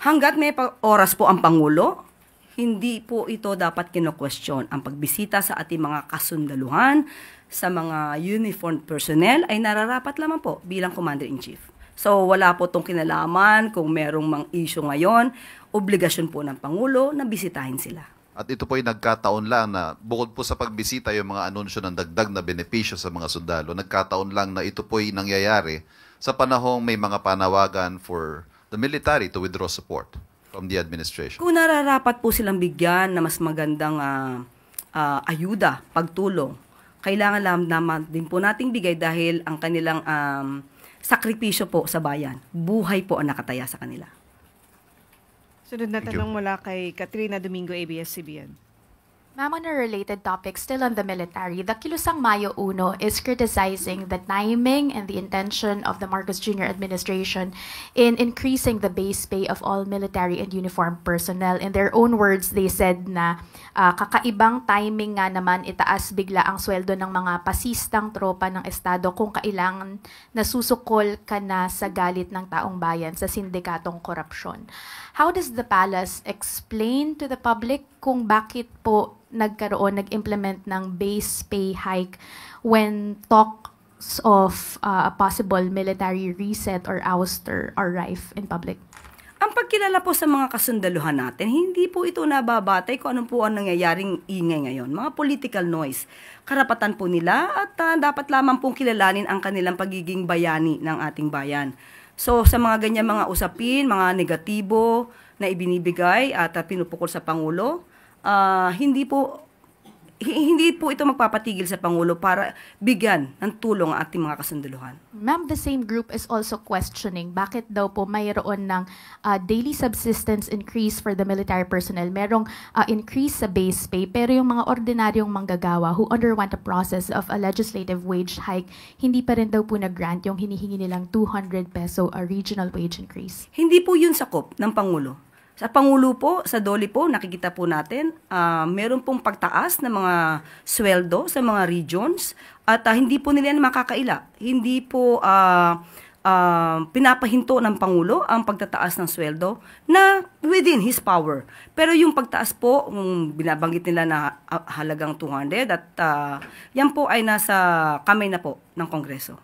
Hanggat may oras po ang Pangulo, hindi po ito dapat kino-question. Ang pagbisita sa ating mga kasundaluhan, sa mga uniformed personnel ay nararapat lamang po bilang Commander-in-Chief. So wala po itong kinalaman kung merong mang issue ngayon, obligasyon po ng Pangulo na bisitahin sila. At ito po ay nagkataon lang na bukod po sa pagbisita yung mga anunsyo ng dagdag na benepisyo sa mga sundalo, nagkataon lang na ito po ay nangyayari sa panahong may mga panawagan for the military to withdraw support from the administration. Kung nararapat po silang bigyan na mas magandang ayuda, pagtulong, kailangan naman din po nating bigay dahil ang kanilang sakripisyo po sa bayan, buhay po ang nakataya sa kanila. Sunod na tanong mula kay Katrina Domingo, ABS-CBN. Ma'am, on a related topic, still on the military, the Kilusang Mayo Uno is criticizing the timing and the intention of the Marcos Jr. administration in increasing the base pay of all military and uniformed personnel. In their own words, they said na kakaibang timing nga naman itaas bigla ang sweldo ng mga pasistang tropa ng Estado kung kailangan nasusukol ka na sa galit ng taong bayan sa sindikatong korupsyon. How does the palace explain to the public kung bakit po nag-implement ng base pay hike when talks of a possible military reset or ouster are rife in public? Ang pagkilala po sa mga kasundaluhan natin, hindi po ito nababatay kung ano po ang nangyayaring ingay ngayon. Mga political noise. Karapatan po nila at dapat lamang pong kilalanin ang kanilang pagiging bayani ng ating bayan. So sa mga ganyan mga usapin, mga negatibo na ibinibigay at pinupukol sa Pangulo, hindi po ito magpapatigil sa Pangulo para bigyan ng tulong ang ating mga kasundaluhan. Ma'am, the same group is also questioning bakit daw po mayroon ng daily subsistence increase for the military personnel. Merong increase sa base pay, pero yung mga ordinaryong manggagawa who underwent a process of a legislative wage hike, hindi pa rin daw po nag-grant yung hinihingi nilang 200 peso a regional wage increase. Hindi po yun sakop ng Pangulo. Sa Pangulo po, sa DOLE po, nakikita po natin, meron pong pagtaas ng mga sweldo sa mga regions at hindi po nila makakaila. Hindi po pinapahinto ng Pangulo ang pagtataas ng sweldo na within his power. Pero yung pagtaas po, binabanggit nila na halagang 200 at yan po ay nasa kamay na po ng Kongreso.